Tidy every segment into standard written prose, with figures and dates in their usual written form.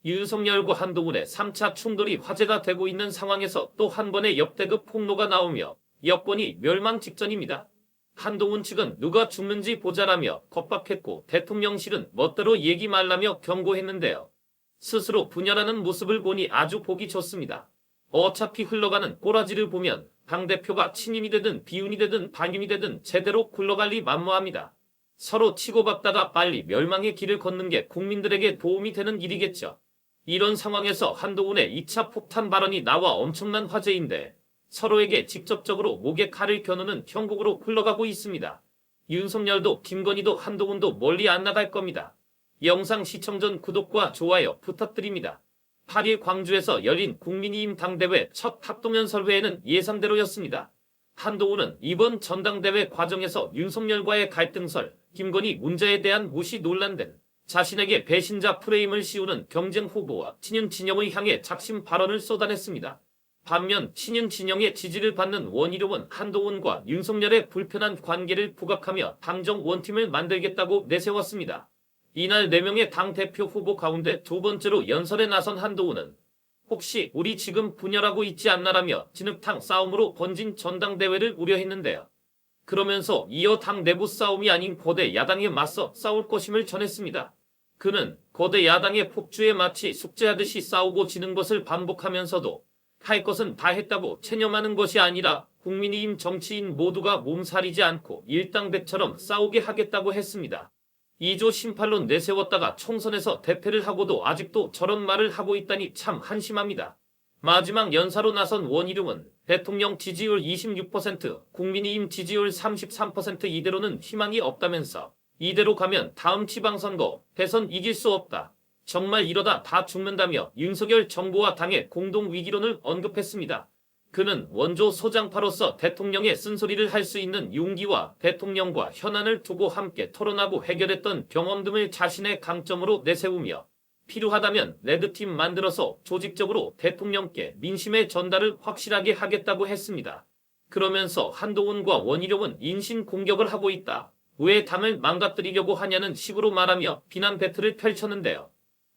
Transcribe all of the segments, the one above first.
윤석열과 한동훈의 3차 충돌이 화제가 되고 있는 상황에서 또 한 번의 역대급 폭로가 나오며 여권이 멸망 직전입니다. 한동훈 측은 누가 죽는지 보자라며 겁박했고 대통령실은 멋대로 얘기 말라며 경고했는데요. 스스로 분열하는 모습을 보니 아주 보기 좋습니다. 어차피 흘러가는 꼬라지를 보면 당대표가 친윤이 되든 비윤이 되든 반윤이 되든 제대로 굴러갈 리 만무합니다. 서로 치고받다가 빨리 멸망의 길을 걷는 게 국민들에게 도움이 되는 일이겠죠. 이런 상황에서 한동훈의 2차 폭탄 발언이 나와 엄청난 화제인데 서로에게 직접적으로 목에 칼을 겨누는 형국으로 흘러가고 있습니다. 윤석열도 김건희도 한동훈도 멀리 안 나갈 겁니다. 영상 시청 전 구독과 좋아요 부탁드립니다. 8일 광주에서 열린 국민의힘 당대회 첫 합동연설회에는 예상대로였습니다. 한동훈은 이번 전당대회 과정에서 윤석열과의 갈등설, 김건희 문제에 대한 무시 논란 등 자신에게 배신자 프레임을 씌우는 경쟁 후보와 친윤 진영을 향해 작심 발언을 쏟아냈습니다. 반면 친윤 진영의 지지를 받는 원희룡은 한동훈과 윤석열의 불편한 관계를 부각하며 당정 원팀을 만들겠다고 내세웠습니다. 이날 4명의 당대표 후보 가운데 두 번째로 연설에 나선 한동훈은 혹시 우리 지금 분열하고 있지 않나라며 진흙탕 싸움으로 번진 전당대회를 우려했는데요. 그러면서 이어 당 내부 싸움이 아닌 거대 야당에 맞서 싸울 것임을 전했습니다. 그는 거대 야당의 폭주에 마치 숙제하듯이 싸우고 지는 것을 반복하면서도 할 것은 다 했다고 체념하는 것이 아니라 국민의힘 정치인 모두가 몸살이지 않고 일당백처럼 싸우게 하겠다고 했습니다. 2조 심판론 내세웠다가 총선에서 대패를 하고도 아직도 저런 말을 하고 있다니 참 한심합니다. 마지막 연사로 나선 원희룡은 대통령 지지율 26%, 국민의힘 지지율 33% 이대로는 희망이 없다면서 이대로 가면 다음 지방선거, 대선 이길 수 없다. 정말 이러다 다 죽는다며 윤석열 정부와 당의 공동위기론을 언급했습니다. 그는 원조 소장파로서 대통령의 쓴소리를 할 수 있는 용기와 대통령과 현안을 두고 함께 토론하고 해결했던 경험 등을 자신의 강점으로 내세우며 필요하다면 레드팀 만들어서 조직적으로 대통령께 민심의 전달을 확실하게 하겠다고 했습니다. 그러면서 한동훈과 원희룡은 인신 공격을 하고 있다. 왜 당을 망가뜨리려고 하냐는 식으로 말하며 비난 배틀을 펼쳤는데요.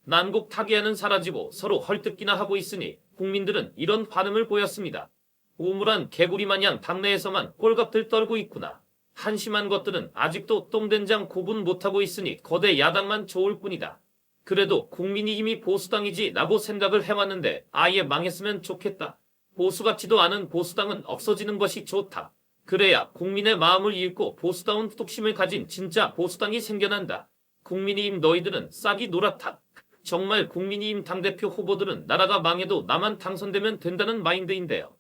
난국 타계하는 사라지고 서로 헐뜯기나 하고 있으니 국민들은 이런 반응을 보였습니다. 우물한 개구리 마냥 당내에서만 꼴값들 떨고 있구나. 한심한 것들은 아직도 똥된장 구분 못하고 있으니 거대 야당만 좋을 뿐이다. 그래도 국민의힘이 보수당이지 라고 생각을 해왔는데 아예 망했으면 좋겠다. 보수 같지도 않은 보수당은 없어지는 것이 좋다. 그래야 국민의 마음을 읽고 보수다운 뚝심을 가진 진짜 보수당이 생겨난다. 국민의힘 너희들은 싹이 노랗다. 정말 국민의힘 당대표 후보들은 나라가 망해도 나만 당선되면 된다는 마인드인데요.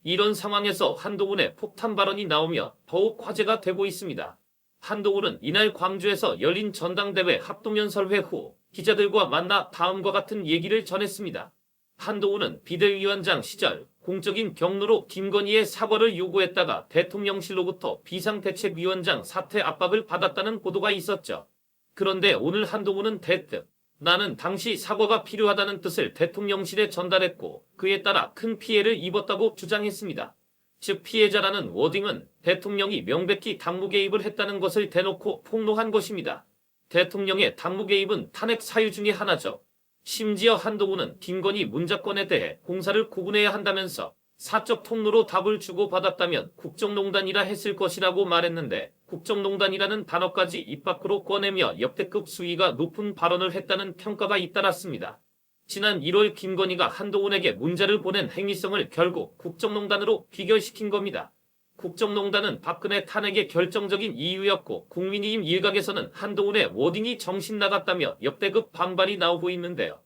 이런 상황에서 한동훈의 폭탄 발언이 나오며 더욱 화제가 되고 있습니다. 한동훈은 이날 광주에서 열린 전당대회 합동연설회 후 기자들과 만나 다음과 같은 얘기를 전했습니다. 한동훈은 비대위원장 시절 공적인 경로로 김건희의 사과를 요구했다가 대통령실로부터 비상대책위원장 사퇴 압박을 받았다는 보도가 있었죠. 그런데 오늘 한동훈은 대뜸 나는 당시 사과가 필요하다는 뜻을 대통령실에 전달했고 그에 따라 큰 피해를 입었다고 주장했습니다. 즉 피해자라는 워딩은 대통령이 명백히 당무 개입을 했다는 것을 대놓고 폭로한 것입니다. 대통령의 당무 개입은 탄핵 사유 중의 하나죠. 심지어 한동훈은 김건희 문자건에 대해 공사를 구분해야 한다면서 사적 통로로 답을 주고받았다면 국정농단이라 했을 것이라고 말했는데 국정농단이라는 단어까지 입 밖으로 꺼내며 역대급 수위가 높은 발언을 했다는 평가가 잇따랐습니다. 지난 1월 김건희가 한동훈에게 문자를 보낸 행위성을 결국 국정농단으로 귀결시킨 겁니다. 국정농단은 박근혜 탄핵의 결정적인 이유였고 국민의힘 일각에서는 한동훈의 워딩이 정신 나갔다며 역대급 반발이 나오고 있는데요.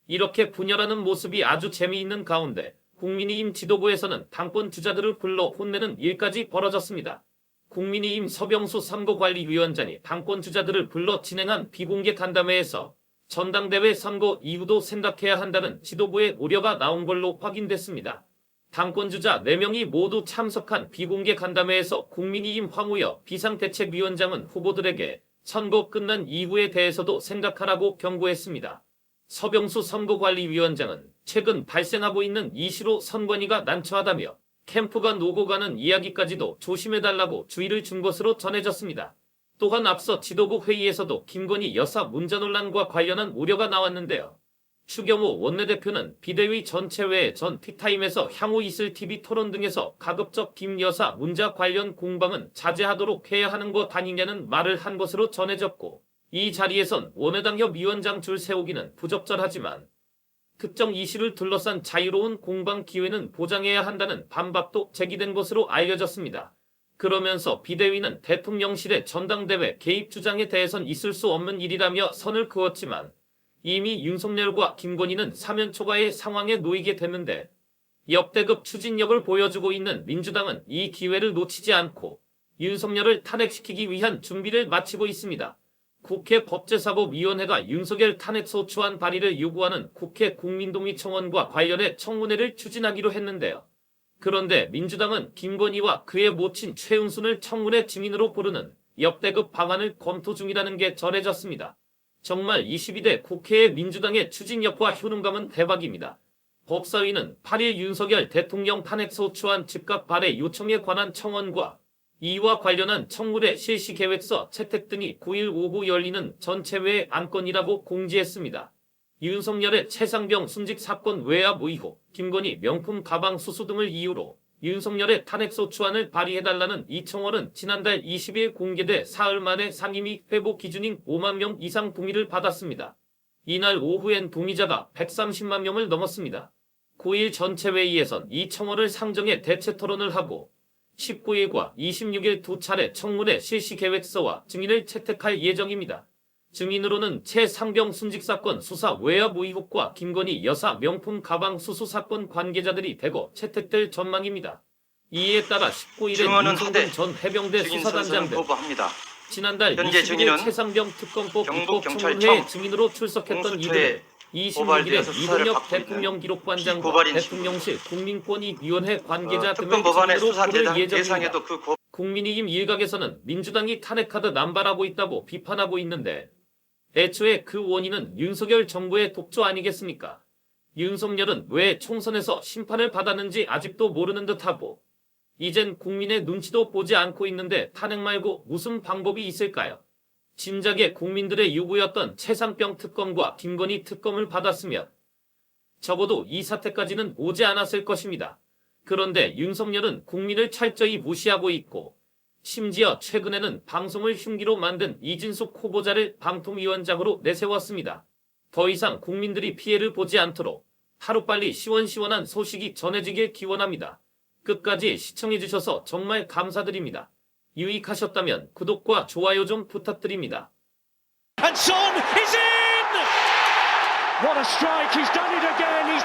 이렇게 분열하는 모습이 아주 재미있는 가운데 국민의힘 지도부에서는 당권 주자들을 불러 혼내는 일까지 벌어졌습니다. 국민의힘 서병수 선거관리위원장이 당권 주자들을 불러 진행한 비공개 간담회에서 전당대회 선거 이후도 생각해야 한다는 지도부의 우려가 나온 걸로 확인됐습니다. 당권주자 4명이 모두 참석한 비공개 간담회에서 국민의힘 황우여 비상대책위원장은 후보들에게 선거 끝난 이후에 대해서도 생각하라고 경고했습니다. 서병수 선거관리위원장은 최근 발생하고 있는 이슈로 선관위가 난처하다며 캠프가 노고 가는 이야기까지도 조심해달라고 주의를 준 것으로 전해졌습니다. 또한 앞서 지도부 회의에서도 김건희 여사 문자 논란과 관련한 우려가 나왔는데요. 추경호 원내대표는 비대위 전체 외에 전 티타임에서 향후 있을 TV 토론 등에서 가급적 김 여사 문자 관련 공방은 자제하도록 해야 하는 것 아니냐는 말을 한 것으로 전해졌고, 이 자리에선 원외당협 위원장 줄 세우기는 부적절하지만 특정 이슈를 둘러싼 자유로운 공방 기회는 보장해야 한다는 반박도 제기된 것으로 알려졌습니다. 그러면서 비대위는 대통령실의 전당대회 개입 주장에 대해선 있을 수 없는 일이라며 선을 그었지만, 이미 윤석열과 김건희는 사면 초과의 상황에 놓이게 됐는데, 역대급 추진력을 보여주고 있는 민주당은 이 기회를 놓치지 않고 윤석열을 탄핵시키기 위한 준비를 마치고 있습니다. 국회 법제사법위원회가 윤석열 탄핵소추안 발의를 요구하는 국회 국민동의 청원과 관련해 청문회를 추진하기로 했는데요. 그런데 민주당은 김건희와 그의 모친 최은순을 청문회 증인으로 부르는 역대급 방안을 검토 중이라는 게 전해졌습니다. 정말 22대 국회의 민주당의 추진력과 효능감은 대박입니다. 법사위는 8일 윤석열 대통령 탄핵소추안 즉각 발의 요청에 관한 청원과 이와 관련한 청문회 실시 계획서 채택 등이 9일 오후 열리는 전체회 안건이라고 공지했습니다. 윤석열의 최상병 순직 사건 외압 의혹, 김건희 명품 가방 수수 등을 이유로 윤석열의 탄핵소추안을 발의해달라는 이 청원은 지난달 20일 공개돼 사흘 만에 상임위 회복 기준인 5만 명 이상 동의를 받았습니다. 이날 오후엔 동의자가 130만 명을 넘었습니다. 9일 전체회의에선 이 청원을 상정해 대체 토론을 하고 19일과 26일 두 차례 청문회 실시 계획서와 증인을 채택할 예정입니다. 증인으로는 최상병 순직 사건 수사 외압 의혹과 김건희 여사 명품 가방 수수 사건 관계자들이 대거 채택될 전망입니다. 이에 따라 19일에 윤성근 전 해병대 수사단장 등 지난달 21일 최상병 특검법 입법 청문회에 증인으로 출석했던 이들은 26일에 이동혁 대통령 기록관장과 대통령실 국민권익위원회 관계자 등을 증인으로 부를 예정입니다. 국민의힘 일각에서는 민주당이 탄핵하듯 남발하고 있다고 비판하고 있는데, 애초에 그 원인은 윤석열 정부의 독조 아니겠습니까? 윤석열은 왜 총선에서 심판을 받았는지 아직도 모르는 듯하고 이젠 국민의 눈치도 보지 않고 있는데 탄핵 말고 무슨 방법이 있을까요? 진작에 국민들의 요구였던 최상병 특검과 김건희 특검을 받았으면 적어도 이 사태까지는 오지 않았을 것입니다. 그런데 윤석열은 국민을 철저히 무시하고 있고 심지어 최근에는 방송을 흉기로 만든 이진숙 후보자를 방통위원장으로 내세웠습니다. 더 이상 국민들이 피해를 보지 않도록 하루빨리 시원시원한 소식이 전해지길 기원합니다. 끝까지 시청해주셔서 정말 감사드립니다. 유익하셨다면 구독과 좋아요 좀 부탁드립니다. And Son is in! What a strike! He's done it again! He's